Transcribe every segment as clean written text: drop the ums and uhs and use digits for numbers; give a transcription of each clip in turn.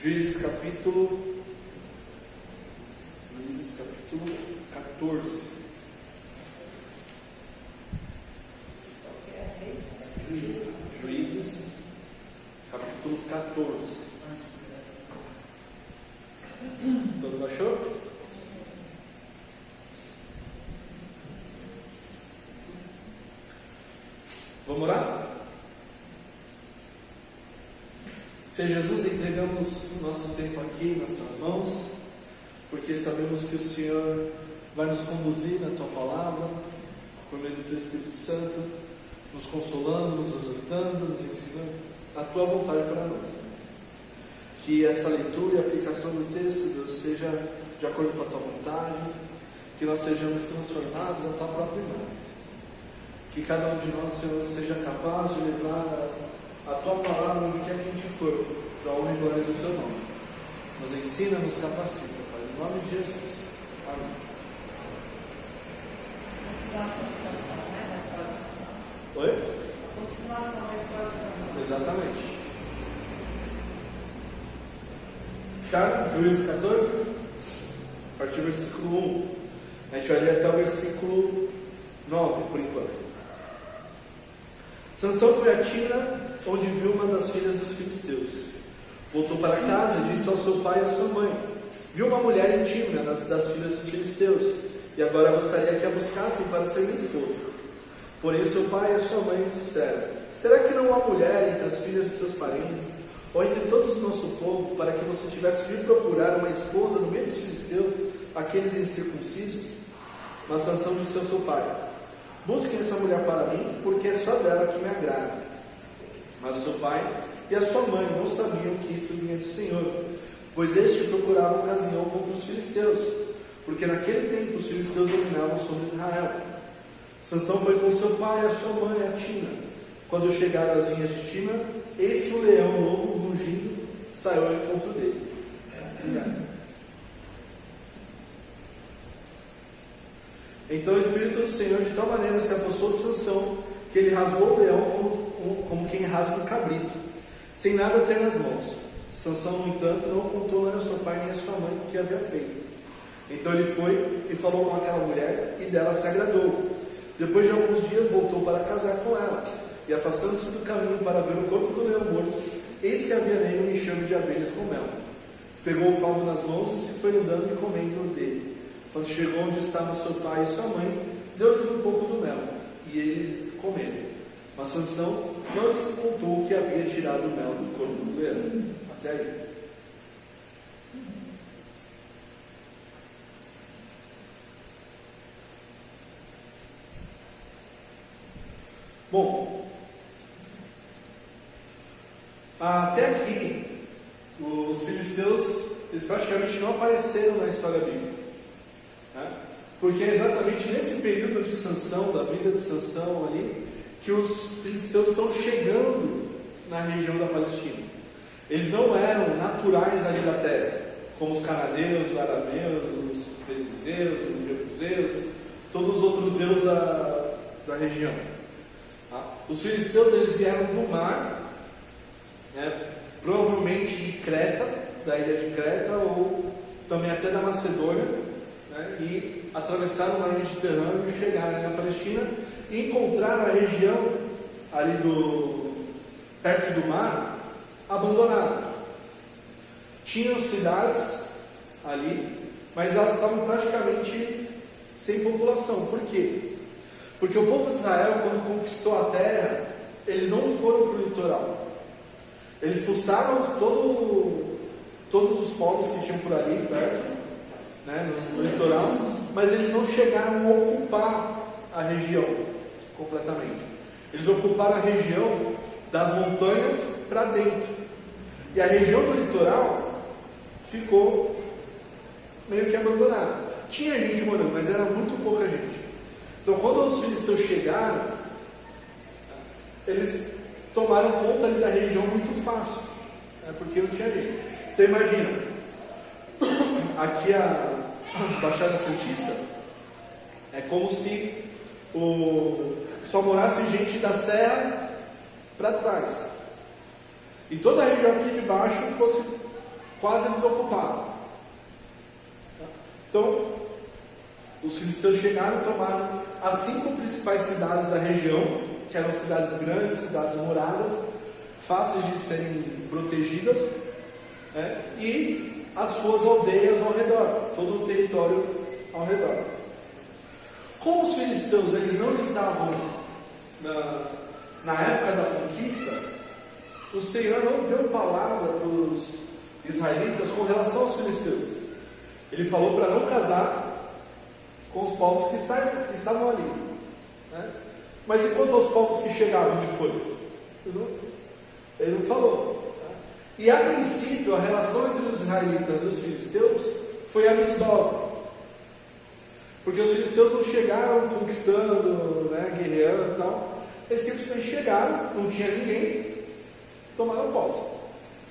Juízes capítulo 14. Juízes capítulo 14. Todo baixou? Vamos orar? Senhor Jesus, entregamos o nosso tempo aqui nas tuas mãos, porque sabemos que o Senhor vai nos conduzir na tua palavra, por meio do teu Espírito Santo, nos consolando, nos exortando, nos ensinando a tua vontade para nós. Que essa leitura e aplicação do texto, Deus, seja de acordo com a tua vontade, que nós sejamos transformados à tua própria imagem. Que cada um de nós, Senhor, seja capaz de levar a tua palavra onde quer que a gente for, para a honra e glória do teu nome. Nos ensina, nos capacita, Pai, em nome de Jesus. Amém. Continuação de Sansão, né? Da história de Sansão. Oi? Continuação da história de Sansão. Exatamente. Fechado? Juízes 14? A partir do versículo 1. A gente vai ler até o versículo 9, por enquanto. Sansão foi a Timna, onde viu uma das filhas dos filisteus. Voltou para casa e disse ao seu pai e à sua mãe: viu uma mulher em Timna, das filhas dos filisteus, e agora gostaria que a buscassem para ser minha esposa. Porém o seu pai e a sua mãe disseram: será que não há mulher entre as filhas de seus parentes, ou entre todos o nosso povo, para que você tivesse de procurar uma esposa no meio dos filisteus, aqueles incircuncisos? Mas Sansão disse ao seu pai: busquem essa mulher para mim, porque é só dela que me agrada. Mas seu pai e a sua mãe não sabiam que isto vinha do Senhor, pois este procurava ocasião contra os filisteus, porque naquele tempo os filisteus dominavam sobre Israel. Sansão foi com seu pai e a sua mãe a Timna. Quando chegaram às vinhas de Timna, eis que o leão lobo rugindo saiu ao encontro dele. Obrigado. Então o Espírito do Senhor de tal maneira se apossou de Sansão, que ele rasgou o leão como quem rasga um cabrito, sem nada ter nas mãos. Sansão, no entanto, não contou nem ao seu pai nem à sua mãe o que havia feito. Então ele foi e falou com aquela mulher, e dela se agradou. Depois de alguns dias voltou para casar com ela, e afastando-se do caminho para ver o corpo do leão morto, eis que havia nele um enxame de abelhas com mel. Pegou o faldo nas mãos e se foi andando e comendo dele. Quando chegou onde estavam seu pai e sua mãe, deu-lhes um pouco do mel, e eles comeram. Mas Sansão não lhes contou que havia tirado o mel do corpo do leão. Até aí. Bom, até aqui, os filisteus, eles praticamente não apareceram na história bíblica. Porque é exatamente nesse período de Sansão, da vida de Sansão ali, que os filisteus estão chegando na região da Palestina. Eles não eram naturais ali da terra, como os cananeus, os arameus, os fariseus, os jebuseus, todos os outros zeus da região. Os filisteus, eles vieram do mar, provavelmente de Creta, da ilha de Creta, ou também até da Macedônia, e atravessaram o mar Mediterrâneo e chegaram na Palestina e encontraram a região ali perto do mar abandonada. Tinham cidades ali, mas elas estavam praticamente sem população. Por quê? Porque o povo de Israel, quando conquistou a terra, eles não foram para o litoral. Eles expulsaram todos os povos que tinham por ali perto, no litoral, mas eles não chegaram a ocupar a região completamente. Eles ocuparam a região das montanhas para dentro, e a região do litoral ficou meio que abandonada. Tinha gente morando, mas era muito pouca gente. Então, quando os filisteus chegaram, eles tomaram conta ali da região muito fácil, porque não tinha gente. Então imagina, aqui a Baixada Santista é como se só morasse gente da serra para trás, e toda a região aqui de baixo fosse quase desocupado. Então, os filisteus chegaram e tomaram as 5 principais cidades da região, que eram cidades grandes, cidades moradas, fáceis de serem protegidas, e as suas aldeias ao redor, todo o território ao redor. Como os filisteus eles não estavam na época da conquista, o Senhor não deu palavra para os israelitas com relação aos filisteus. Ele falou para não casar com os povos que estavam ali, né? Mas e quanto aos povos que chegavam depois? Ele não falou, tá? E a princípio a relação entre os israelitas e os filisteus foi amistosa, porque os filisteus não chegaram conquistando, né, guerreando e tal. Eles simplesmente chegaram, não tinha ninguém, tomaram posse.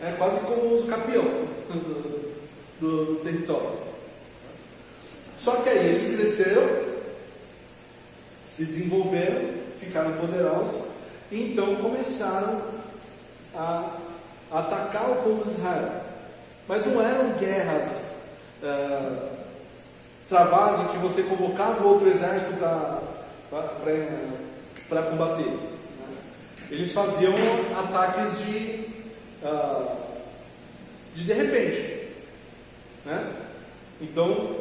É quase como os campeões do território. Só que aí eles cresceram, se desenvolveram, ficaram poderosos, e então começaram a atacar o povo de Israel. Mas não eram guerras travadas em que você convocava outro exército para combater, né? Eles faziam ataques de repente, né? Então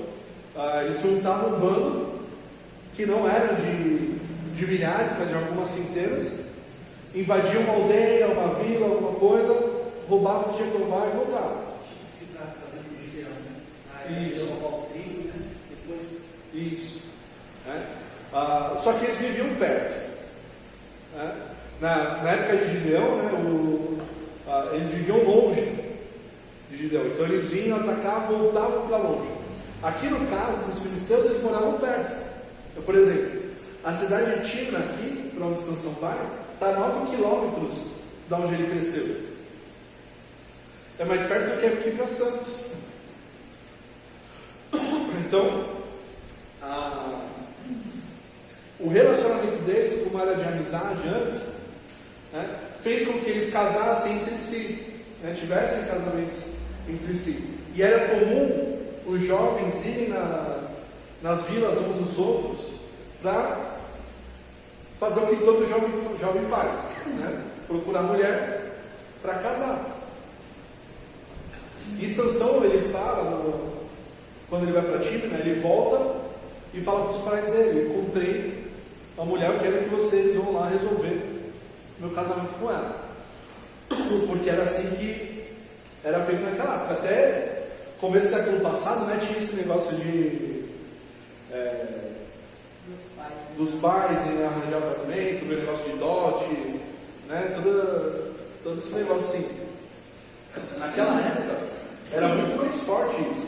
eles juntavam um bando que não era de milhares, mas de algumas centenas, invadiam uma aldeia, uma vila, alguma coisa, roubavam o que tinha que roubar e voltavam. Isso. Só que eles viviam perto. Na época de Gideão, né, eles viviam longe de Gideão. Então eles vinham, atacavam, voltavam para longe. Aqui no caso dos filisteus, eles moravam perto. Então, por exemplo, a cidade de Timna, aqui, para onde Sansão vai, está a 9 quilômetros de onde ele cresceu. É mais perto do que aqui para Santos. Então, o relacionamento deles, como era de amizade antes, né, fez com que eles casassem entre si, né, tivessem casamentos entre si. E era comum os jovens irem nas vilas uns dos outros para fazer o que todo jovem faz, né, procurar mulher para casar. E Sansão, ele fala, quando ele vai para Timna, ele volta e fala para os pais dele: encontrei uma mulher, eu quero que vocês vão lá resolver meu casamento com ela. Porque era assim que era feito naquela época. Até começo do século passado, né, tinha esse negócio dos pais em arranjar apartamento, ver negócio de dote, né, todo esse negócio assim. Naquela época era muito mais forte isso,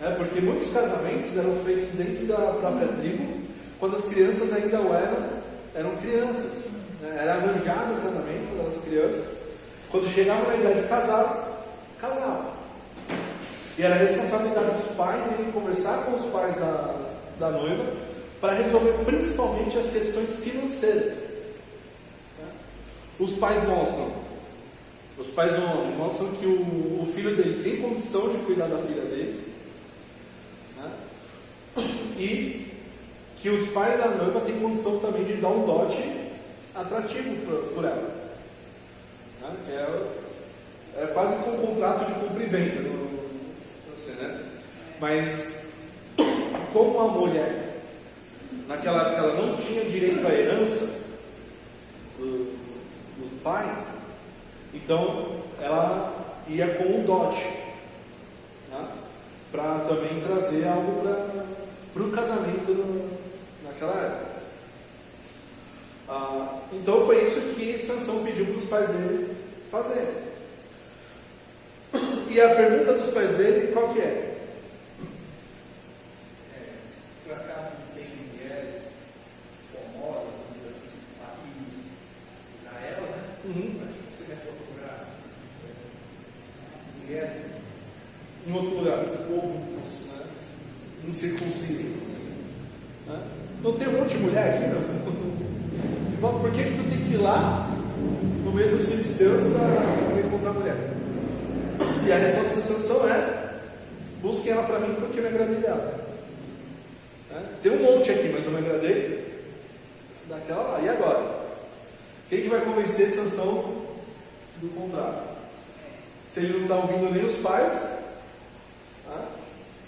né, porque muitos casamentos eram feitos dentro da própria tribo, quando as crianças ainda eram crianças, né? Era arranjado o casamento quando eram crianças. Quando chegavam na idade de casar, casavam. E era a responsabilidade dos pais irem conversar com os pais da noiva para resolver principalmente as questões financeiras. Os pais do homem mostram que o filho deles tem condição de cuidar da filha deles, né? E que os pais da noiva têm condição também de dar um dote atrativo por ela, né? É quase como um contrato de compra e venda, né? Mas como a mulher naquela época ela não tinha direito à herança do pai, então ela ia com um dote, né, para também trazer algo para o casamento naquela época. Então foi isso que Sansão pediu para os pais dele fazer. E a pergunta dos pais dele, qual que é? Por acaso não tem mulheres famosas, vamos dizer assim, aqui em Israel, né? Para que você vai procurar mulheres Em outro lugar, do povo incircunciso, né? Não tem um monte de mulher aqui, não? Por que tu tem que ir lá no meio dos filisteus para encontrar mulher? E a resposta de Sansão é: busquem ela para mim porque eu me agradei dela. Tem um monte aqui, mas eu me agradei daquela lá. E agora? Quem que vai convencer Sansão do contrário? Se ele não está ouvindo nem os pais,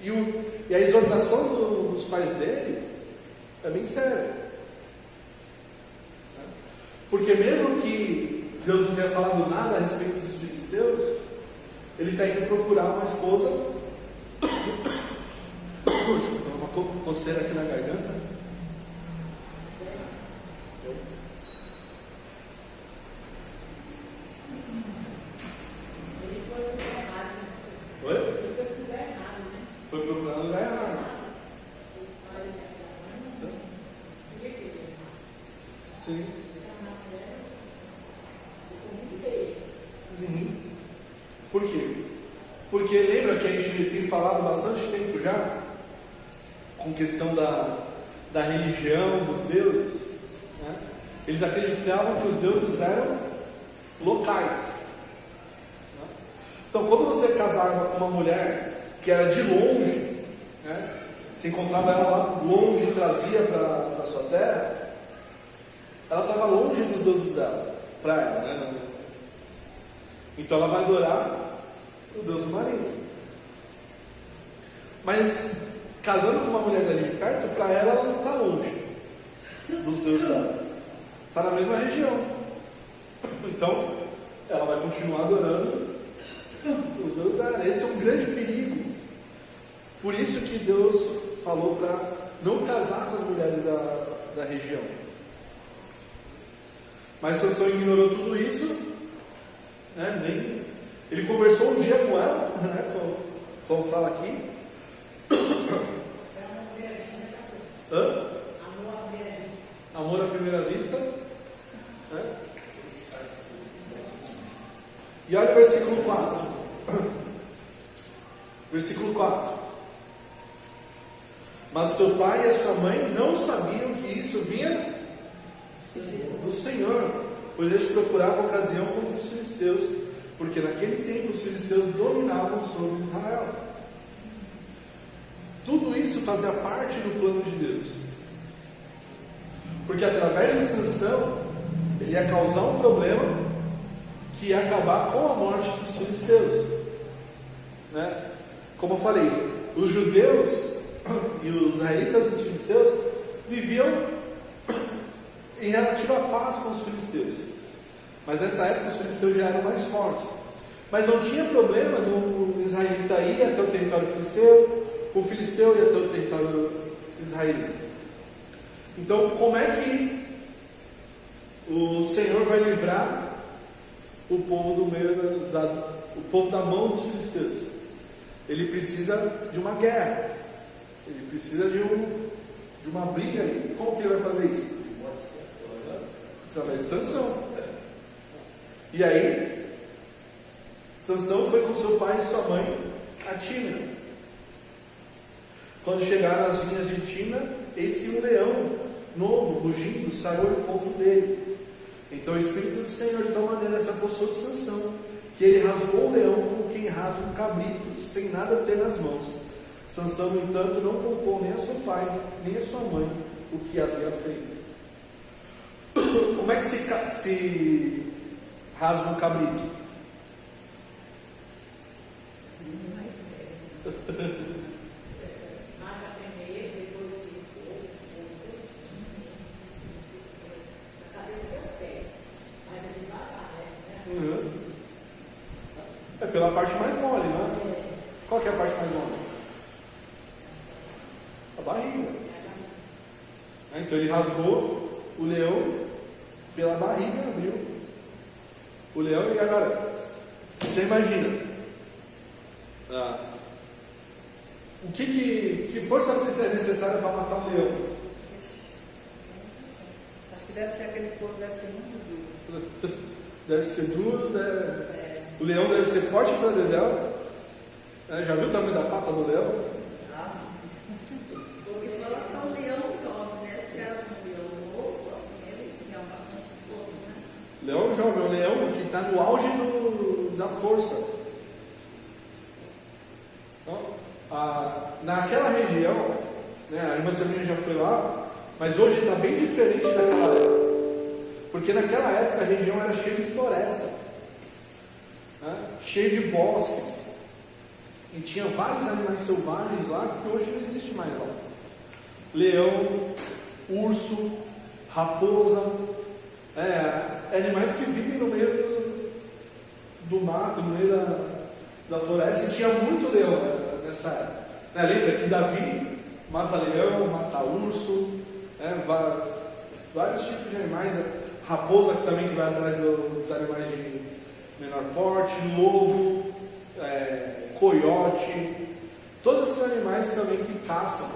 e a exortação dos pais dele é bem séria. Porque mesmo que Deus não tenha falado nada a respeito dos filisteus, ele está indo procurar uma esposa. Uma coceira aqui na garganta. Oi? Foi procurar no lugar errado. Sim. Por quê? Porque lembra que a gente tem falado bastante tempo já com questão da religião, dos deuses, né? Eles acreditavam que os deuses eram locais, né? Então quando você casava com uma mulher que era de longe, né? Você encontrava ela lá longe e trazia para a sua terra, ela estava longe dos deuses dela, para ela, né? Então ela vai adorar o Deus do marido. Mas casando com uma mulher dali de perto, para ela não está longe dos deuses dela, está na mesma região. Então ela vai continuar adorando os deuses dela. Esse é um grande perigo. Por isso que Deus falou para não casar com as mulheres da região. Mas Sansão ignorou tudo isso, né? Ele conversou um dia com ela, né? Como fala aqui. Amor à primeira vista. Né? E olha o versículo 4. Versículo 4. Mas seu pai e a sua mãe não sabiam que isso vinha do Senhor, pois eles procuravam ocasião contra os filisteus, porque naquele tempo os filisteus dominavam sobre Israel. Tudo isso fazia parte do plano de Deus, porque através de Sansão ele ia causar um problema que ia acabar com a morte dos filisteus, né? Como eu falei, os judeus e os israelitas e os filisteus viviam em relativa paz com os filisteus, mas nessa época os filisteus já eram mais fortes. Mas não tinha problema do israelita ir até o território filisteu, o filisteu ir até o território israelita. Então, como é que o Senhor vai livrar o povo do meio o povo da mão dos filisteus? Ele precisa de uma guerra, ele precisa de uma briga. E como que ele vai fazer isso? Através de Sansão. E aí Sansão foi com seu pai e sua mãe a Timna. Quando chegaram às vinhas de Timna, eis que um leão novo, rugindo, saiu ao encontro dele. Então o Espírito do Senhor de tal maneira se apossou de Sansão, que ele rasgou o leão como quem rasga um cabrito, sem nada ter nas mãos. Sansão, no entanto, não contou nem a seu pai, nem a sua mãe o que havia feito. Como é que se rasga um cabrito? É pela parte mais mole, né? Qual que é a parte mais mole? A barriga. Então ele rasgou o leão pela barriga, abriu o leão. E agora, você imagina o que força é necessária para matar um leão? Acho que deve ser aquele corpo, deve ser muito duro. Deve ser duro, O leão deve ser forte para dedéu. Já viu o tamanho da pata do leão? Nossa. Porque fala que é um leão jovem, né? Se era um leão novo, assim, ele tinha bastante força, né? Leão jovem, é um leão que está no auge da força. né? A irmã Sabrina já foi lá, mas hoje está bem diferente daquela época. Porque naquela época a região era cheia de floresta, né? Cheia de bosques. E tinha vários animais selvagens lá que hoje não existe mais lá. Leão, urso, raposa, animais que vivem no meio do mato, no meio da floresta. E tinha muito leão, né, nessa época. Né? Lembra que Davi mata leão, mata urso, vários tipos de animais. Raposa também que vai atrás dos animais de menor porte, lobo, coiote, todos esses animais também que caçam.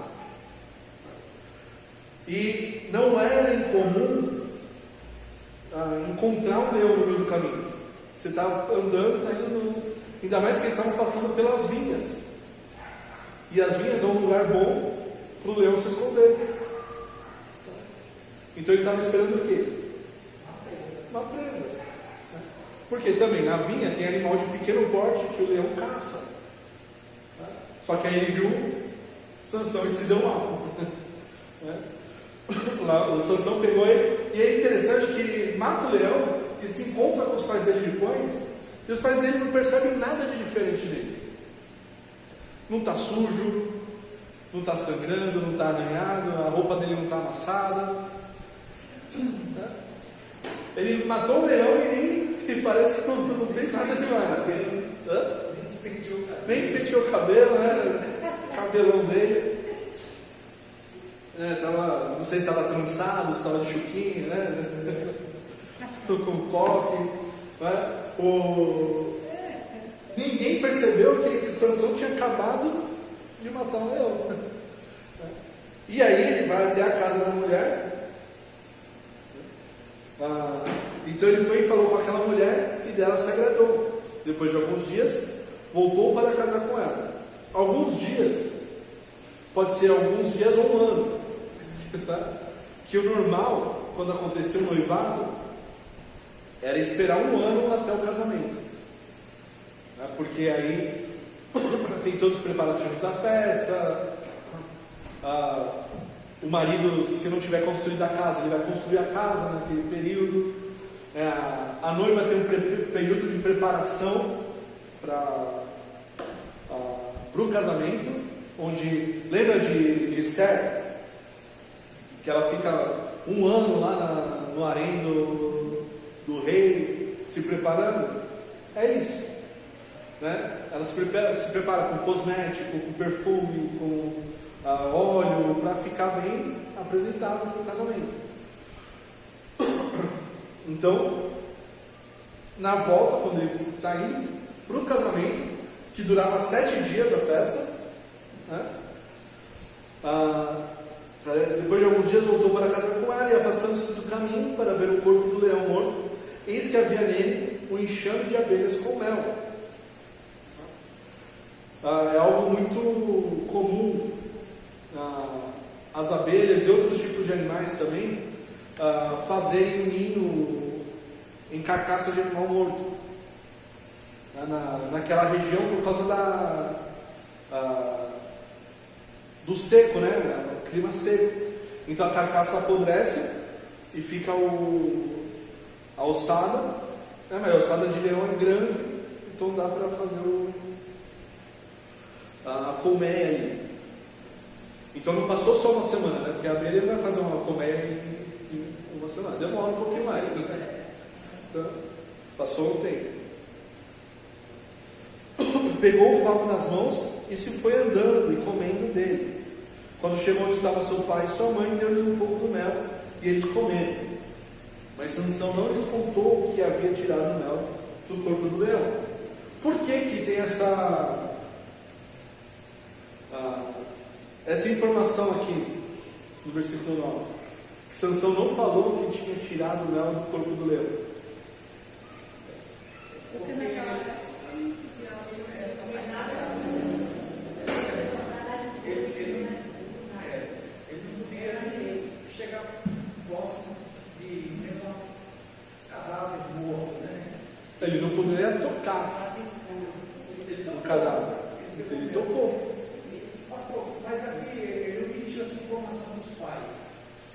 E não era incomum encontrar um leão no meio do caminho. Você está andando, está indo, ainda mais que eles estavam passando pelas vinhas. E as vinhas é um lugar bom para o leão se esconder. Então ele estava esperando o quê? Uma presa. Porque também na vinha tem animal de pequeno porte que o leão caça. Só que aí ele viu Sansão e se deu mal. Lá, o Sansão pegou ele, e é interessante que ele mata o leão e se encontra com os pais dele depois, e os pais dele não percebem nada de diferente nele. Não está sujo, não está sangrando, não está arranhado, a roupa dele não está amassada. Ele matou o leão e parece que não fez nada demais. Nem despenteou o cabelo, né? Cabelão dele. Não sei se estava trançado, se estava de chuquinho, né? Com coque. Né? Ninguém percebeu que Sansão tinha acabado de matar um leão. E aí ele vai até a casa da mulher. Então ele foi e falou com aquela mulher e dela se agradou. Depois de alguns dias, voltou para casar com ela. Alguns dias, pode ser alguns dias ou um ano, tá? Que o normal, quando acontecia o noivado, era esperar um ano até o casamento, né? Porque aí tem todos os preparativos da festa. O marido, se não tiver construído a casa, ele vai construir a casa naquele período. A noiva tem um período de preparação para o casamento, onde, lembra de Esther? Que ela fica um ano lá no harém do rei, se preparando. É isso, né? Ela se prepara com cosmético, com perfume, com óleo, para ficar bem apresentável para o casamento. Então, na volta, quando ele está indo para o casamento, que durava 7 dias a festa, né? Depois de alguns dias voltou para casa com ela, e afastando-se do caminho para ver o corpo do leão morto, eis que havia nele um enxame de abelhas com mel. É algo muito comum. As abelhas e outros tipos de animais também fazerem um ninho em carcaça de animal morto naquela região, por causa do seco, né? O clima seco. Então a carcaça apodrece e fica a ossada, né? Mas a ossada de leão é grande, então dá para fazer a colmeia ali. Então não passou só uma semana, né? Porque a abelha vai fazer uma colmeia em uma semana, demora um pouquinho mais, né? Então, passou um tempo. Pegou o favo nas mãos e se foi andando e comendo dele. Quando chegou onde estava seu pai e sua mãe, deu-lhes um pouco do mel e eles comeram. Mas Sansão não lhes contou que havia tirado o mel do corpo do leão. Por que tem essa informação aqui no versículo 9? Que Sansão não falou que tinha tirado o mel do corpo do leão. Porque naquela época ele não podia chegar próximo de mesmo cadáver morto, né? Ele não poderia tocar no cadáver. Ele tocou. Pastor, mas aqui ele não pediu assim.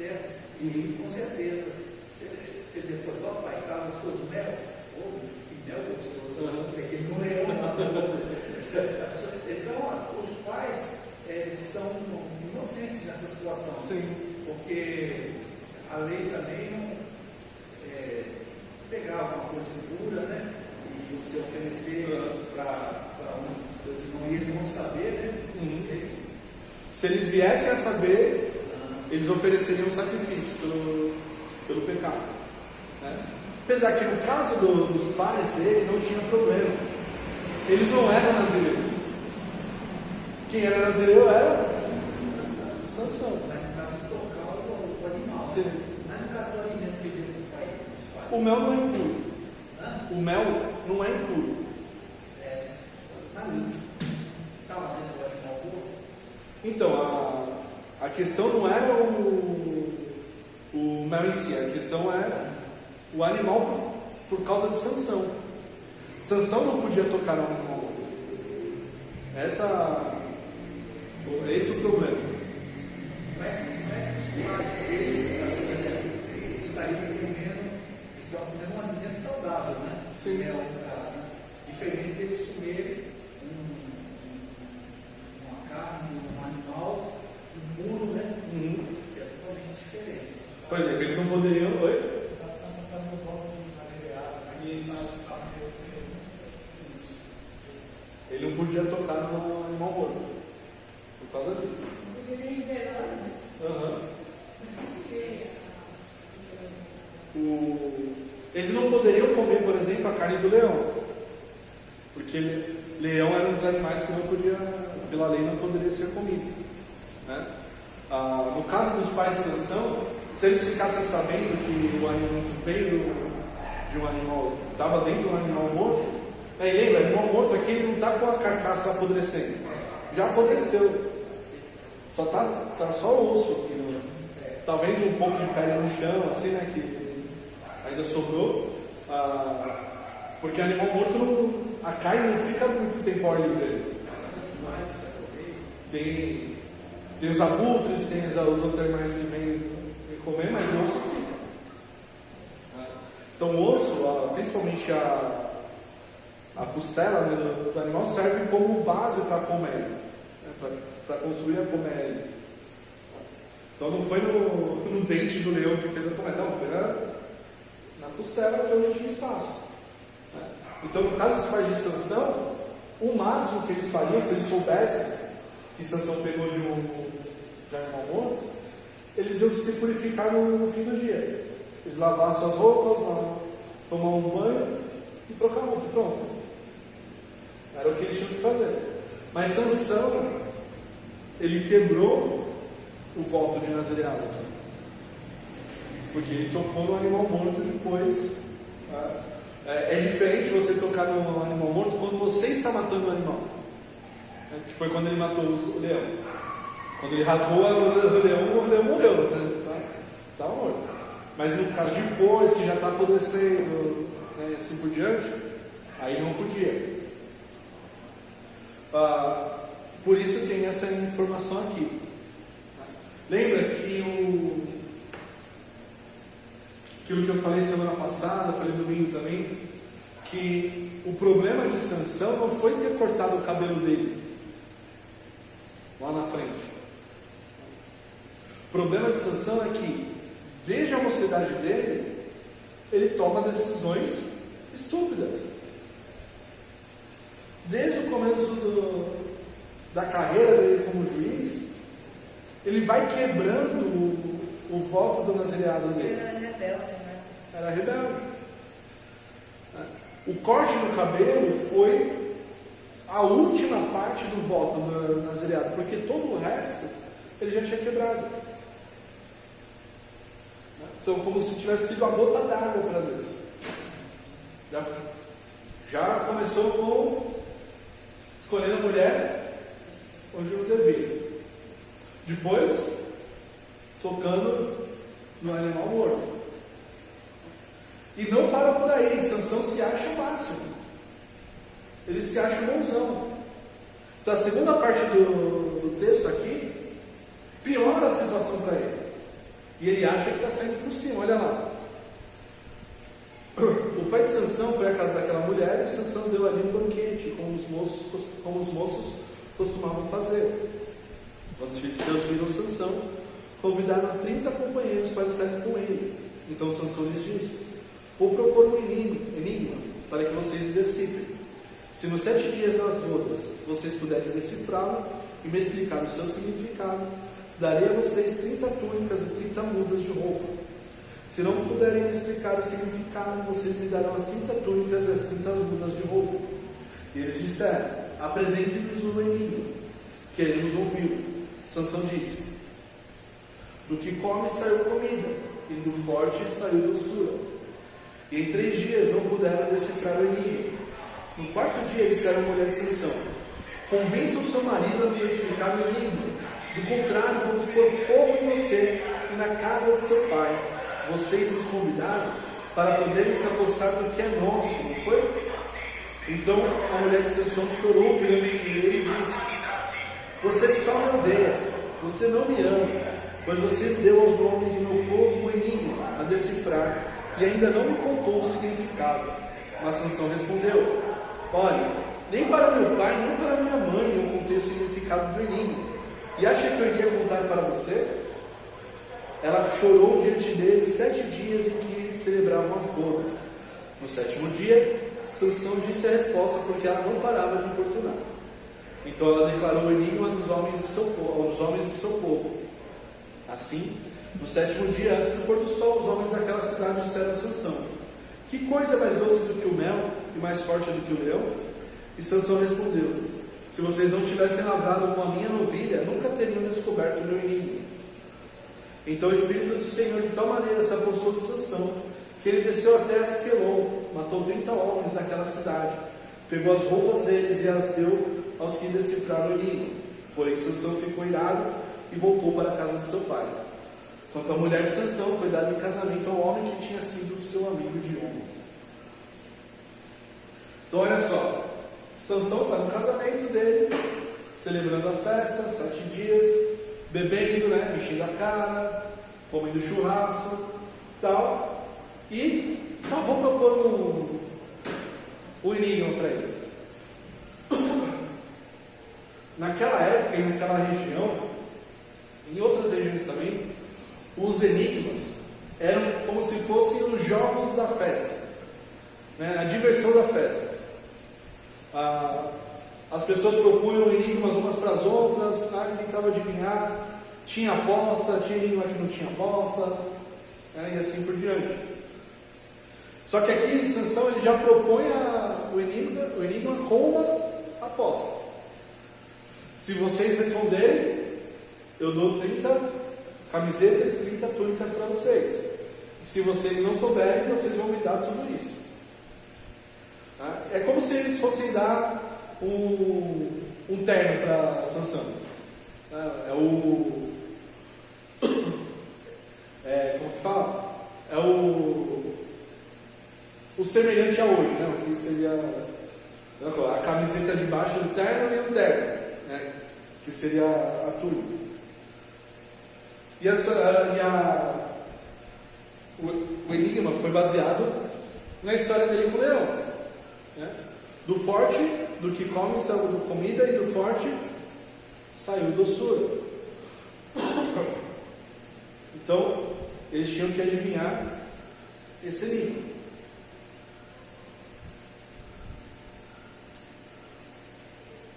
certo? E com certeza, você depois, ó, pai, tá gostoso mel? Ô, que mel gostoso, peguei no leão lá. Então, os pais são inocentes nessa situação. Sim. Porque a lei também não pegava uma coisa pura, né? E você oferecer para um, eles não saber, né? Se eles viessem a saber, eles ofereceriam um sacrifício pelo pecado. Né? Apesar que no caso dos pais dele não tinha problema. Eles não eram nazireus. Quem era nazireu era Sansão. Mas no caso de tocar o animal. Sim. Mas no caso do alimento que ele deu para os pais. O mel não é impuro. O mel não é impuro. Está lá dentro do animal puro? Então, a questão não era o mel em si, a questão era o animal por causa de Sansão. Sansão não podia tocar no animal. Esse é o problema. Não é que os pais dele, assim, estão comendo um alimento saudável, né? Sim. É um caso, né? Diferente deles comerem uma carne, um animal impuro, né? Que é totalmente diferente. Por exemplo, eles não poderiam. Oi? Ele não podia tocar no animal morto. Por causa disso. Eles não poderiam comer, por exemplo, a carne do leão. Porque leão era um dos animais que não podia, pela lei, não poderia ser comido. Né? No caso dos pais de Sansão, se eles ficassem sabendo que o alimento veio de um animal, estava dentro de um animal morto, aí lembra, animal morto aqui ele não está com a carcaça apodrecendo, já apodreceu, só tá só o osso aqui, né? Talvez um pouco de pele no chão, assim, né, que ainda sobrou, porque animal morto, a carne não fica muito tempo ao ar livre. Tem os abutres, tem os outros animais que vêm comer, mas o osso fica. Então o osso, principalmente a costela, né, do animal, serve como base para a colmeia, né, para construir a colmeia. Então não foi no dente do leão que fez a colmeia, não, foi na costela que onde tinha espaço. Né? Então no caso dos pais de Sansão, o máximo que eles fariam, se eles soubessem que Sansão pegou de animal morto, eles iam se purificar no fim do dia. Eles lavavam suas roupas, tomar um banho e trocar a roupa, pronto. Era o que eles tinham que fazer. Mas Sansão, ele quebrou o voto de nazireado, porque ele tocou no animal morto depois. É diferente você tocar no animal morto quando você está matando o animal, que foi quando ele matou o leão. Quando ele rasgou o leão morreu, né? Tá morto. Mas no caso depois que já está apodrecendo, né, assim por diante, aí não podia. Por isso tem essa informação aqui. Lembra que aquilo que eu falei semana passada, falei domingo também, que o problema de Sansão não foi ter cortado o cabelo dele lá na frente. O problema de Sansão é que, desde a mocidade dele, ele toma decisões estúpidas. Desde o começo da carreira dele como juiz, ele vai quebrando o voto do nazireado dele. Ele era rebelde, né? Era rebelde. O corte no cabelo foi a última parte do voto do nazireado, porque todo o resto ele já tinha quebrado. Então, como se tivesse sido a gota d'água para Deus. Já começou com escolhendo a mulher onde não devia. Depois, tocando no animal morto. E não para por aí. Sansão se acha o máximo. Ele se acha bonzão. Então, a segunda parte do texto aqui piora a situação para ele. E ele acha que está saindo por cima, olha lá. O pai de Sansão foi à casa daquela mulher e Sansão deu ali um banquete, como os moços costumavam fazer. Quando os filisteus viram Sansão, convidaram 30 companheiros para estarem com ele. Então Sansão lhes disse: vou propor um enigma para que vocês o decifrem. Se nos 7 dias das bodas vocês puderem decifrá-lo e me explicar o seu significado, darei a vocês 30 túnicas e 30 mudas de roupa. Se não puderem me explicar o significado, vocês me darão as 30 túnicas e as 30 mudas de roupa. E eles disseram: apresente-nos o enigma, queremos ouvi-lo. Sansão disse: do que come saiu comida, e do forte saiu doçura. E em 3 dias não puderam decifrar o enigma. No 4º dia disseram à mulher de Sansão: convença o seu marido a nos explicar o enigma. Do contrário, vamos pôr fogo em você e na casa de seu pai. Vocês nos convidaram para poderem se apossar do que é nosso, não foi? Então a mulher de Sansão chorou diante dele e disse: você só me odeia, você não me ama, pois você deu aos homens do meu povo um enigma a decifrar e ainda não me contou o significado. Mas Sansão respondeu: olha, nem para meu pai, nem para minha mãe eu contei o significado do enigma. E acha que eu iria contar para você? Ela chorou diante dele 7 dias em que celebravam as bodas. No 7º dia, Sansão disse a resposta, porque ela não parava de importunar. Então ela declarou o enigma aos homens do seu povo. Assim, no 7º dia, antes do pôr do sol, os homens daquela cidade disseram a Sansão: que coisa mais doce do que o mel e mais forte do que o leão? E Sansão respondeu: se vocês não tivessem lavrado com a minha novilha, nunca teriam descoberto o meu inimigo. Então o Espírito do Senhor de tal maneira se apossou de Sansão, que ele desceu até Asquelon, matou 30 homens daquela cidade, pegou as roupas deles e as deu aos que decifraram o enigma. Porém Sansão ficou irado e voltou para a casa de seu pai. Quanto à mulher de Sansão, foi dada em casamento ao homem que tinha sido seu amigo de homem. Então olha só, Sansão está no casamento dele, celebrando a festa, 7 dias, bebendo, né, enchendo a cara, comendo churrasco, tal. E nós vamos propor um enigma para eles. Naquela época e naquela região, em outras regiões também, os enigmas eram como se fossem os jogos da festa, né, a diversão da festa. As pessoas propunham enigmas umas para as outras, e tentavam adivinhar. Tinha aposta, tinha enigma que não tinha aposta, né, e assim por diante. Só que aqui em Sansão ele já propõe o enigma com uma aposta. Se vocês responderem, eu dou 30 camisetas, 30 túnicas para vocês. Se vocês não souberem, vocês vão me dar tudo isso. É como se eles fossem dar um terno para Sansão. Como que fala? É o semelhante a hoje, né? O que seria a camiseta de baixo do terno e o terno, né? Que seria a túnica. O enigma foi baseado na história dele com o leão, né? Do forte, do que come, saiu comida, e do forte saiu doçura. Então, eles tinham que adivinhar esse enigma.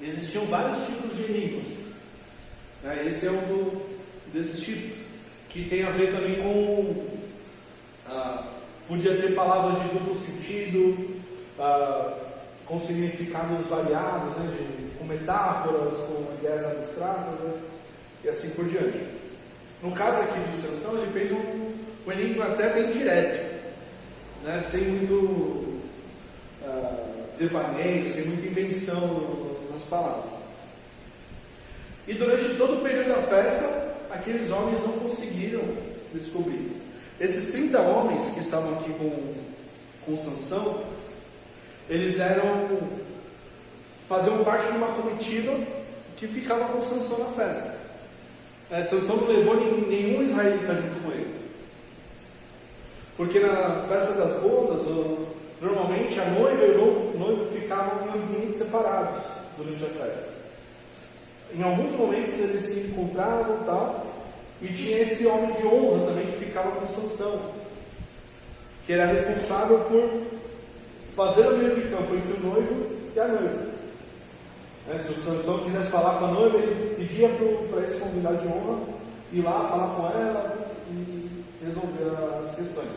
Existiam vários tipos de enigmas, né? Esse é um desses tipos, que tem a ver também com podia ter palavras de duplo sentido, com significados variados, né? Com metáforas, com ideias abstratas, né? E assim por diante. No caso aqui de Sansão, ele fez um enigma até bem direto, né? Sem muito devaneio, sem muita invenção nas palavras. E durante todo o período da festa, aqueles homens não conseguiram descobrir. Esses 30 homens que estavam aqui com Sansão, eles faziam parte de uma comitiva que ficava com Sansão na festa. Sansão não levou nenhum israelita junto com ele. Porque na festa das bodas, normalmente a noiva e o noivo ficavam em ambientes separados durante a festa. Em alguns momentos eles se encontravam e tal, e tinha esse homem de honra também que ficava com Sansão, que era responsável por fazer o meio de campo entre o noivo e a noiva. Se o Sansão quisesse falar com a noiva, ele pedia para esse convidado de honra ir lá falar com ela e resolver as questões.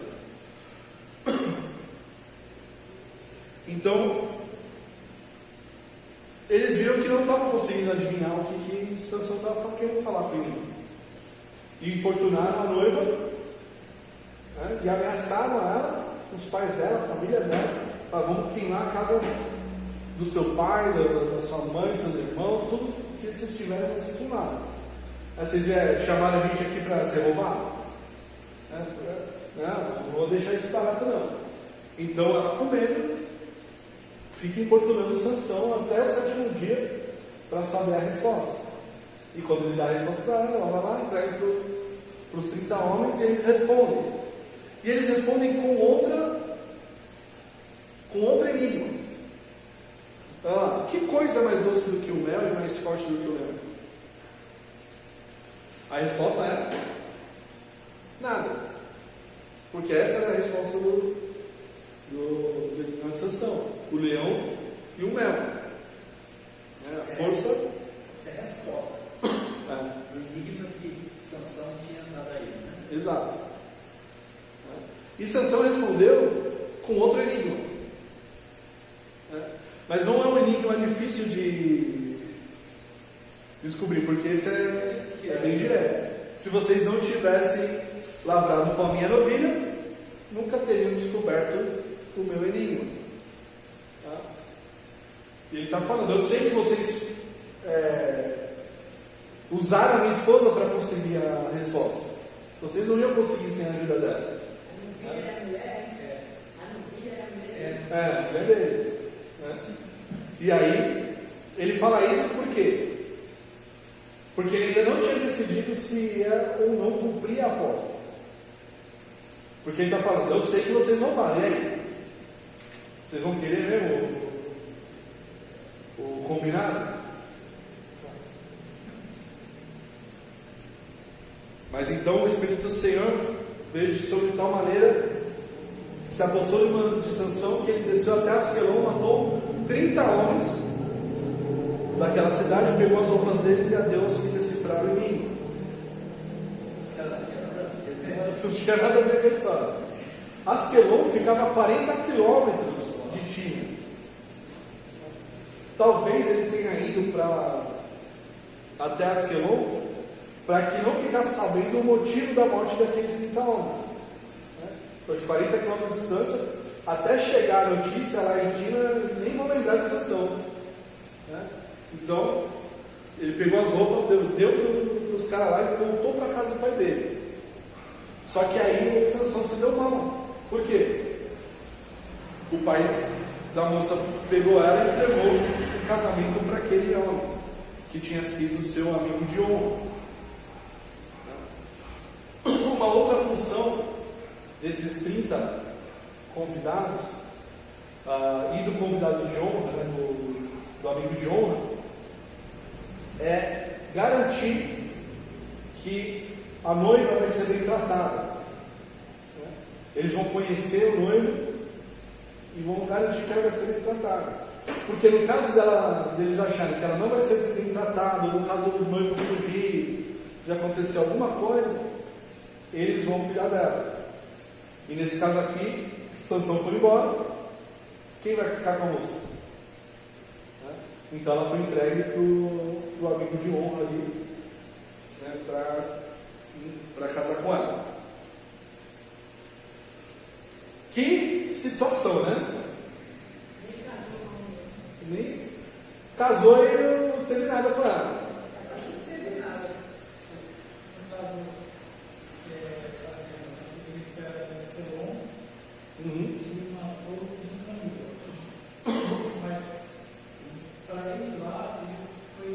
Então, eles viram que não estavam conseguindo adivinhar o que Sansão estava querendo falar com ele. E importunaram a noiva, né, e ameaçaram ela, os pais dela, a família dela, falaram: vamos queimar a casa do seu pai, da sua mãe, seus irmãos, tudo que vocês tiverem, vocês queimaram. Vocês chamaram a gente aqui para ser roubado? Não vou deixar isso barato não. Então ela, com medo, fica importunando Sansão até o 7º dia para saber a resposta. E quando ele dá a resposta para ela vai lá, entrega para os 30 homens e eles respondem. E eles respondem com outro enigma. Que coisa mais doce do que o mel e mais forte do que o leão? A resposta é nada. Porque essa era a resposta do enigma de Sansão: o leão e o mel. A força. Essa é a resposta. O enigma que Sansão tinha dado a eles, né? Exato. E Sansão respondeu com outro enigma. Mas não é um enigma difícil de descobrir, porque esse é bem direto. Se vocês não tivessem lavrado com a minha novilha, nunca teriam descoberto o meu enigma. Ele está falando: eu sei que vocês usaram a minha esposa para conseguir a resposta. Vocês não iam conseguir sem a ajuda dela. A novilha era mulher. A mulher dele. E aí, ele fala isso por quê? Porque ele ainda não tinha decidido se ia ou não cumprir a aposta. Porque ele está falando: eu sei que vocês roubaram, e aí? Vocês vão querer mesmo o combinado? Mas então o Espírito do Senhor veio sobre tal maneira, se apossou de Sansão, que ele desceu até Asquelon, matou 30 homens daquela cidade, pegou as roupas deles e a Deus que decifraram o enigma. Não tinha nada a ver com a história. Asquelon ficava a 40 quilômetros de Tiro. Talvez ele tenha ido até Asquelon para que não ficasse sabendo o motivo da morte daqueles 30 homens. Depois de 40 quilômetros de distância, até chegar a notícia lá em Tina, nem vão lembrar de Sansão. Então, ele pegou as roupas, deu para os caras lá e voltou para a casa do pai dele. Só que aí Sansão se deu mal. Por quê? O pai da moça pegou ela e entregou o casamento para aquele homem, que tinha sido seu amigo de honra. Uma outra função desses 30 convidados, e do convidado de honra, do amigo de honra, é garantir que a noiva vai ser bem tratada. Eles vão conhecer o noivo e vão garantir que ela vai ser bem tratada. Porque no caso deles acharem que ela não vai ser bem tratada, ou no caso do noivo fugir, de acontecer alguma coisa, eles vão cuidar dela. E nesse caso aqui, Sansão foi embora, quem vai ficar com a moça? Então ela foi entregue para o amigo de honra ali, para casar com ela. Que situação, né? Nem casou e não teve nada com ela. Não teve nada. Ele matou um caminho. Mas para ele lá, ele foi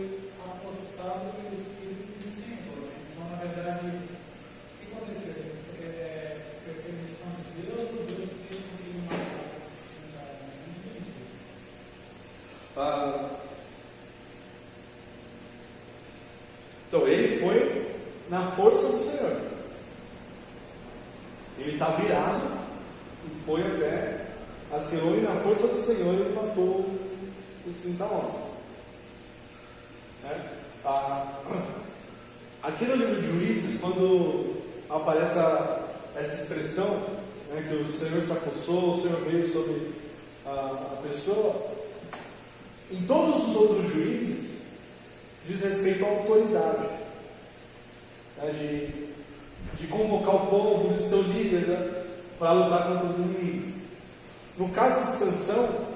apossado pelo Espírito do Senhor. Então, na verdade, o que aconteceu? Foi a permissão de Deus. na força do Senhor. Ele está virado e foi até Asquelon, e na força do Senhor ele matou os 30 homens. Aqui no livro de Juízes, quando aparece essa expressão, né, que o Senhor se apossou, o Senhor veio sobre a pessoa, em todos os outros juízes diz respeito à autoridade, né, de convocar o povo, de ser o líder, né, para lutar contra os inimigos. No caso de Sansão,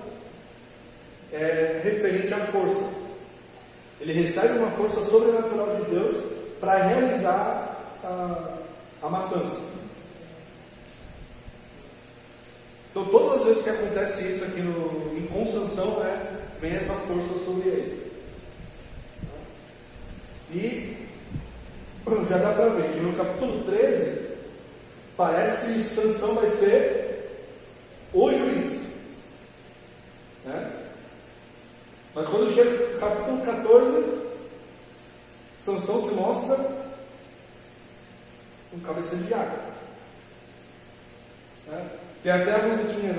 é referente à força. Ele recebe uma força sobrenatural de Deus para realizar a matança. Então, todas as vezes que acontece isso aqui com Sansão, vem essa força sobre ele. E já dá para ver que no capítulo 13 parece que Sansão vai ser o juiz, né? Mas quando chega no capítulo 14, Sansão se mostra um cabeça de água, né? Tem até a musiquinha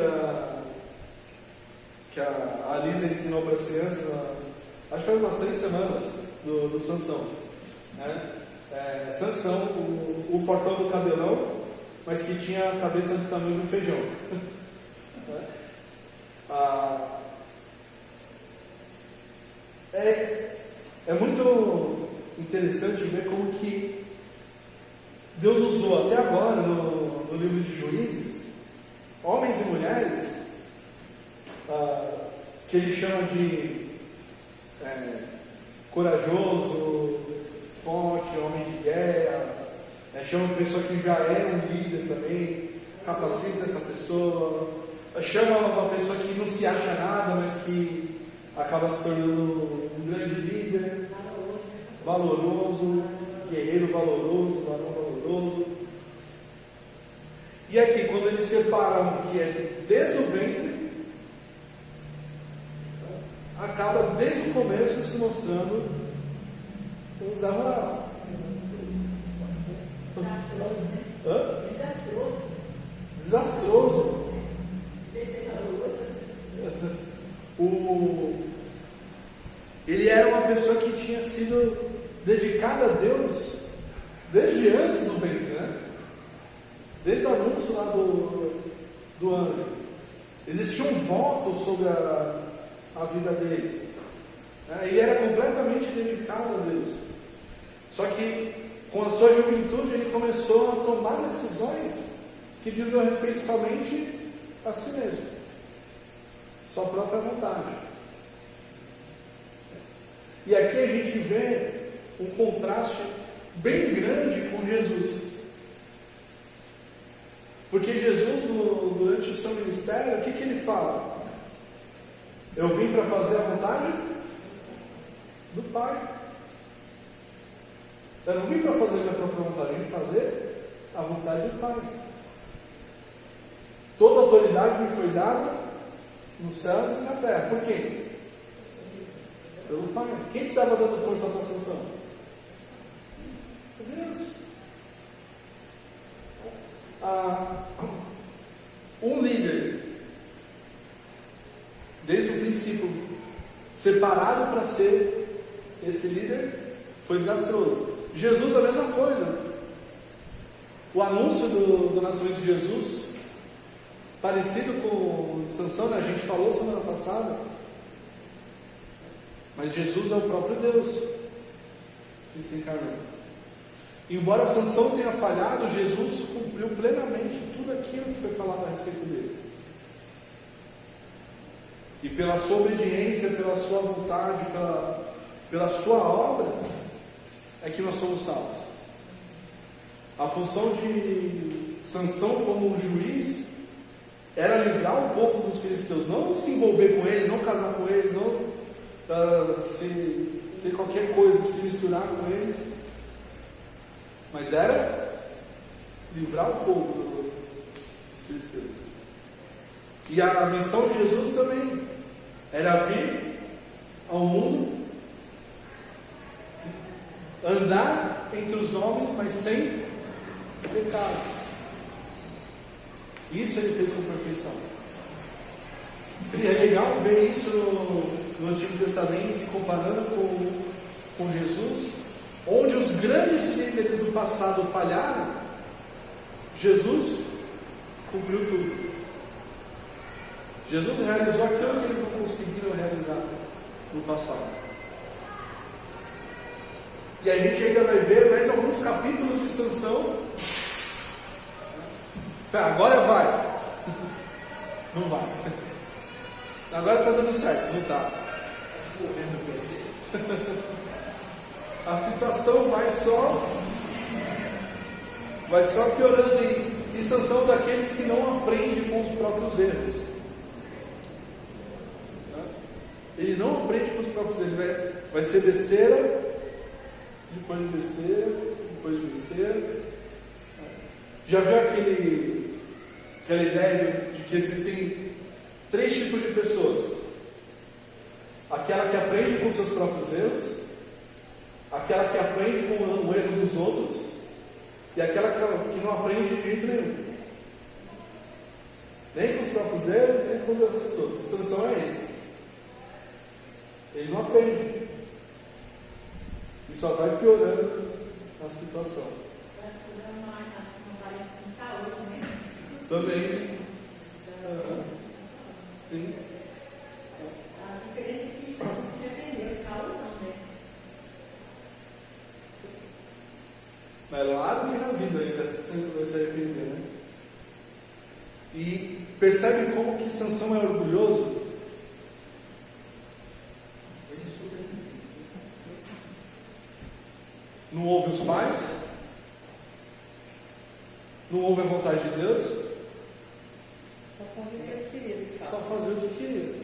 que a Lisa ensinou para as crianças, acho que foi umas 3 semanas, do Sansão, né? Sansão, o fortão do cabelão, mas que tinha a cabeça do tamanho do feijão. É muito interessante ver como que Deus usou até agora no livro de Juízes homens e mulheres que ele chama de corajoso, forte, homem de guerra, chama uma pessoa que já é um líder também, capacita essa pessoa, chama uma pessoa que não se acha nada, mas que acaba se tornando um grande líder, valoroso, guerreiro valoroso, varão valoroso. E aqui, quando eles separam o que é desde o ventre, acaba desde o começo se mostrando um Zé Ruela. Desastroso. Ele era uma pessoa que tinha sido dedicada a Deus desde antes do ventre, né? Desde o anúncio lá do anjo. Existia um voto sobre a vida dele. Ele era completamente dedicado a Deus. Só que com a sua juventude ele começou a tomar decisões que dizem respeito somente a si mesmo, sua própria vontade. E aqui a gente vê um contraste bem grande com Jesus. Porque Jesus, durante o seu ministério, o que ele fala? Eu vim para fazer a vontade do Pai. Eu não vim para fazer a minha própria vontade, eu vim fazer a vontade do Pai. Toda autoridade me foi dada nos céus e na terra. Por quê? Pelo Pai. Quem estava dando força para a Sansão? Deus. Um líder, desde o princípio, separado para ser esse líder, foi desastroso. Jesus, a mesma coisa. O anúncio do nascimento de Jesus, parecido com o de Sansão, a gente falou semana passada, mas Jesus é o próprio Deus que se encarnou. Embora Sansão tenha falhado, Jesus cumpriu plenamente tudo aquilo que foi falado a respeito dele. E pela sua obediência, pela sua vontade, pela sua obra, é que nós somos salvos. A função de Sansão como juiz era livrar o povo dos filisteus, não se envolver com eles, não casar com eles, não se ter qualquer coisa, se misturar com eles, mas era livrar o povo dos filisteus. E a missão de Jesus também era vir ao mundo, andar entre os homens, mas sem pecado. Isso ele fez com perfeição. E é legal ver isso no Antigo Testamento, comparando com Jesus, onde os grandes líderes do passado falharam, Jesus cumpriu tudo. Jesus realizou aquilo que eles não conseguiram realizar no passado. E a gente ainda vai ver mais alguns capítulos de Sansão. Agora vai. Não vai. Agora está dando certo, não está. A situação vai só piorando. E Sansão daqueles que não aprende com os próprios erros. Ele não aprende com os próprios erros. Vai ser besteira, depois de besteira, depois de besteira. Já viu aquela ideia de que existem 3 tipos de pessoas? Aquela que aprende com seus próprios erros, aquela que aprende com o erro dos outros, e aquela que não aprende de jeito nenhum. Nem com os próprios erros, nem com os erros dos outros. A solução é esse. Ele não aprende. E só vai piorando a situação. Também. Sim. A diferença é que Jesus podia aprender, Saulo não, né? Mas lá no fim da vida ainda vai se arrepender, né? E percebe como que Sansão é orgulhoso? Não ouve os pais, não ouve a vontade de Deus, Só fazer o que ele queria, de fato. só fazer o que queria.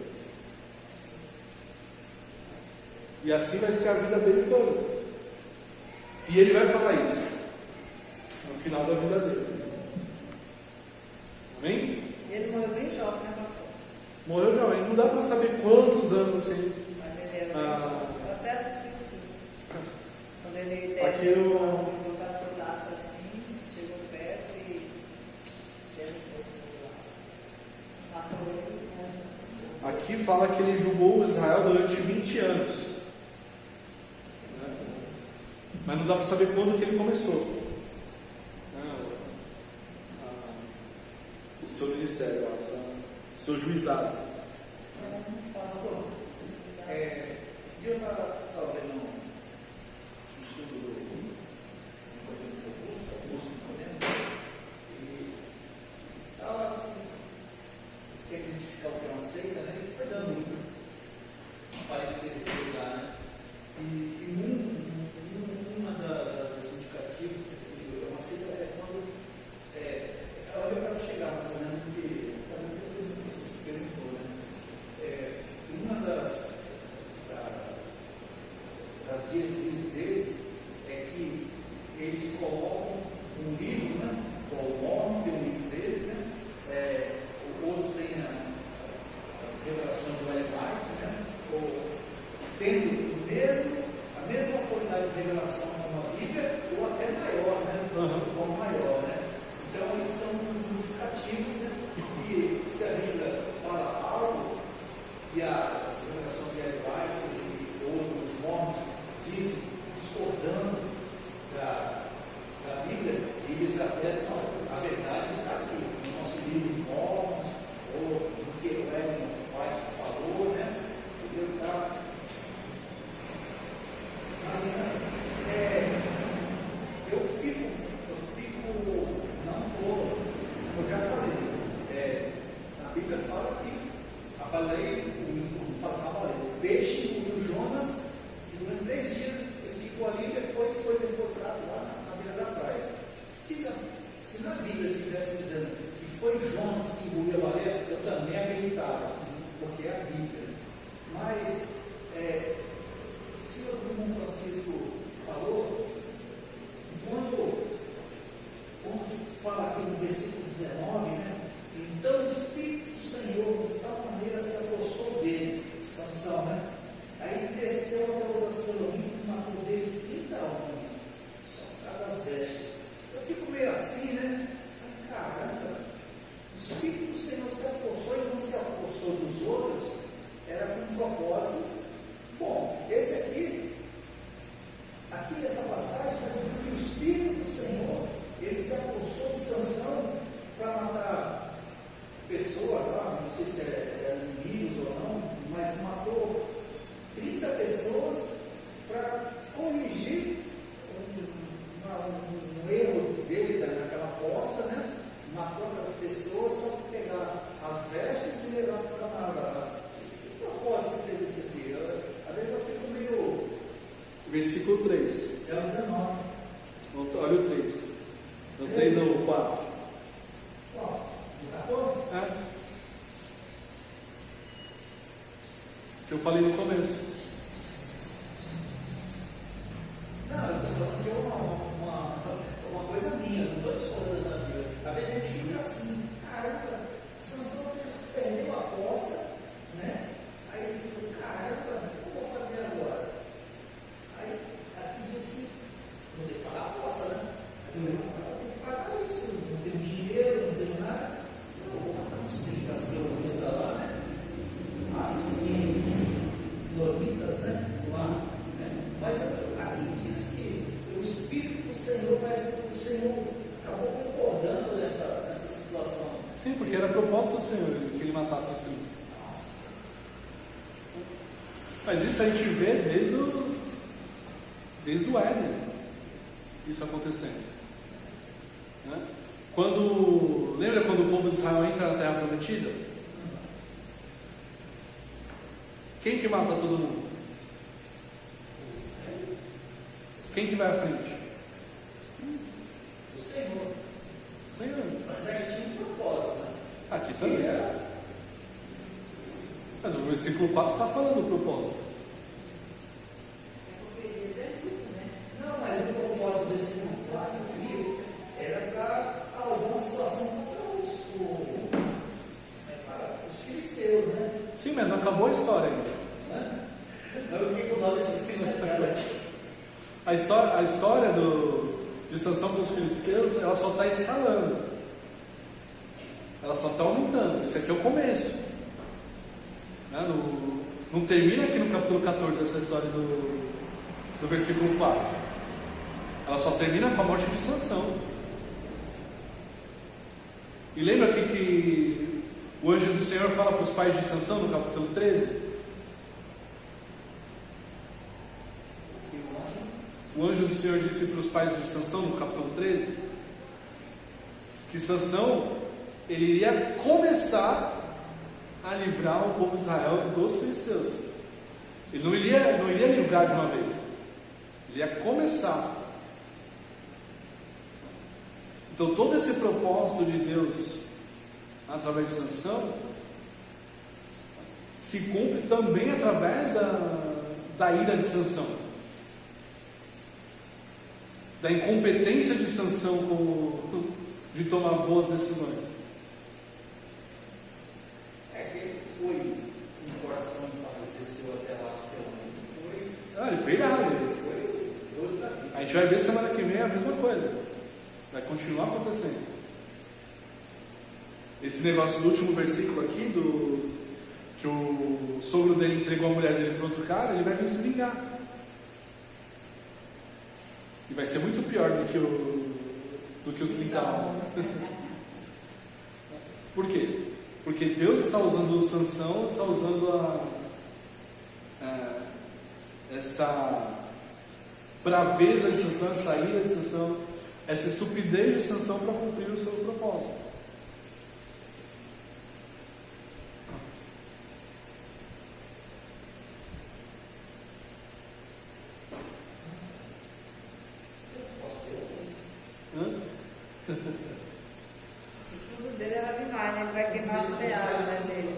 E assim vai ser a vida dele toda. E ele vai falar isso no final da vida dele. Amém? Ele morreu bem jovem, né, pastor? Morreu jovem, não dá para saber quantos anos ele. Mas ele era bem jovem. Eu até assisti o filme. Quando ele Aqui deve eu- o pastorato assim, chegou perto e deu um pouco lá. Matou ele. Aqui fala que ele julgou Israel durante 20 anos. Mas não dá para saber quando que ele começou. O seu ministério, o seu juizado. Pastor, Eu estava vendo um estudo do Augusto, e estava assim, você quer identificar o que é uma seita, né? Ele foi dando um parecer dele lá, né? E uma dos indicativos que uma seita é quando eu quero chegar mais ou menos que vocês perguntou, né? Uma das diretrizes deles é que eles colocam um livro, né? O nome tem um livro deles, né? Outros têm as revelações do Ellen White, né? Tendo a mesma qualidade de revelação como a Bíblia, ou até maior, né? Ou maior, né? Então, eles são os indicativos, né? E se a Bíblia fala algo, e as revelações de Ellen White e outros mormons dizem, discordando da Bíblia, eles atestam, a verdade está aqui, no nosso livro de mormons, ou no que o Ellen White falou, né? Entendeu? Tá? Mas assim, eu fico, não estou, eu já falei, a Bíblia fala que a baleia, o peixe engoliu Jonas, e durante 3 dias ele ficou ali e depois foi depositado lá na beira da praia. Se na Bíblia estivesse dizendo que foi Jonas que engoliu a baleia, eu também acreditava, porque é a Bíblia. Mas, se o irmão Francisco falou, quando fala aqui no versículo 19, né? Então o Espírito do Senhor de tal maneira se apossou dele, Sansão, né? Aí ele desceu até os Astronímios e matou deles 30 homens. 4? Qual? Do 14? É. Que eu falei no começo. Não, eu estou falando que é uma coisa minha, não estou discordando da Bíblia. Às vezes a gente fica assim, caramba, Sansão perdeu a aposta, né? Aí ele fica, caramba, o que eu vou fazer agora? Aí aqui diz que vou ter que pagar a aposta, né? Eu tenho que pagar isso, não tenho dinheiro, não tenho nada. Eu vou pagar uns 30 terroristas lá, né? Assim, loritas, né? Lá, né? Mas aqui diz que o Espírito do Senhor, mas o Senhor acabou concordando nessa situação. Sim, porque era a proposta do Senhor que ele matasse os 30. Nossa. Mas isso a gente vê desde o Éden, isso acontecendo. Né? Lembra quando o povo de Israel entra na Terra Prometida? Quem que mata todo mundo? Quem que vai à frente? O Senhor. Senhor. Mas aí tinha um propósito, né? Aqui Que também. era. Mas o versículo 4 está falando do propósito. É porque eles é justo, né? Não, mas o propósito desse contrato aqui era para causar uma situação contra os filisteus, né? Sim, mas não acabou a história ainda. Eu fiquei com dó desses pilantrados aqui. A história de Sansão com os filisteus, ela só está escalando. Ela só está aumentando. Esse aqui é o começo. Né? Não termina aqui no capítulo 14 essa história do versículo 4. Ela só termina com a morte de Sansão. E lembra aqui que o anjo do Senhor fala para os pais de Sansão no capítulo 13? O anjo do Senhor disse para os pais de Sansão no capítulo 13 que Sansão ele iria começar a livrar o povo de Israel dos filisteus. Ele não iria livrar de uma vez. Ele ia começar. Então todo esse propósito de Deus através de Sansão se cumpre também através da ira de Sansão, da incompetência de Sansão de tomar boas decisões. É que ele foi um coração que aconteceu até lá, Ele foi irado. ele foi doido da vida. A gente vai ver semana que vem a mesma coisa. Vai continuar acontecendo. Esse negócio do último versículo aqui, que o sogro dele entregou a mulher dele para outro cara, ele vai vir se vingar. E vai ser muito pior do que os 30 homens. Por quê? Porque Deus está usando o Sansão, está usando essa braveza de Sansão, essa ira de Sansão, essa estupidez de Sansão para cumprir o seu propósito. O estudo dele era demais, né? Ele vai queimar a seara, né, dele.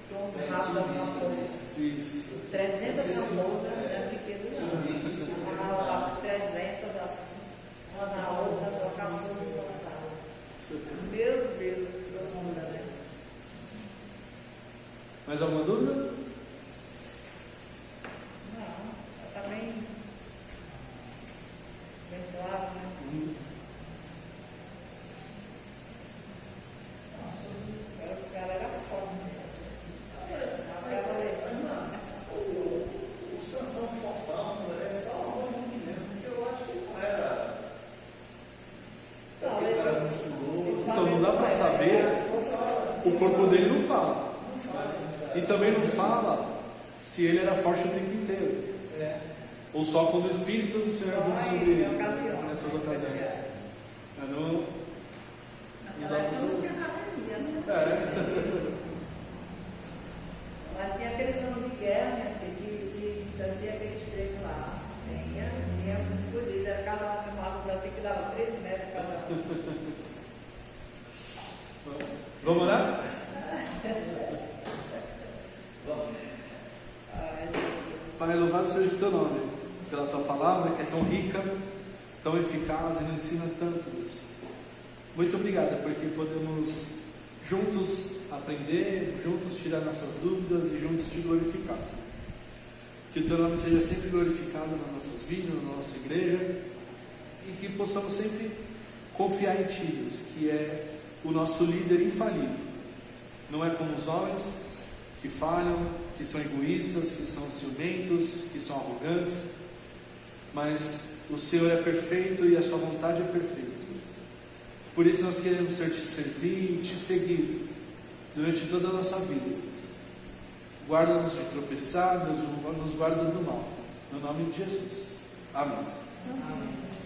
Pronto, rápido, alguma coisa. Isso. 300 raposas, né? Brinquedo não. Amarrava lá 300 assim, uma na outra, colocar fogo e lançava. Meu Deus, que profunda, né? Mais alguma dúvida? Não, ela tá bem claro, né? O cara era forte. O Sansão fortão é só um homem mesmo, porque eu acho que ele não era. Não, Ele era musculoso. Então não dá para saber, o corpo dele não fala. E também não fala se ele era forte o tempo inteiro. Ou só quando o Espírito do Senhor vinha sobre ele nessas ocasiões. Naquela época não tinha academia, né? Mas tinha aqueles homens de guerra, minha filha, que fazia aqueles treinos lá. Tinha escolhido, era cada um que dava 3 metros cada um. Pai, louvado seja o teu nome, pela tua palavra que é tão rica, tão eficaz e nos ensina tanto, Deus. Muito obrigado, porque podemos juntos aprender, juntos tirar nossas dúvidas e juntos te glorificar, Senhor. Que o teu nome seja sempre glorificado nas nossas vidas, na nossa igreja, e que possamos sempre confiar em Ti, Deus, que é o nosso líder infalível. Não é como os homens que falham, que são egoístas, que são ciumentos, que são arrogantes, mas o Senhor é perfeito e a sua vontade é perfeita. Por isso nós queremos te servir e te seguir durante toda a nossa vida. Guarda-nos de tropeçar, Deus nos guarda do mal. No nome de Jesus. Amém. Amém.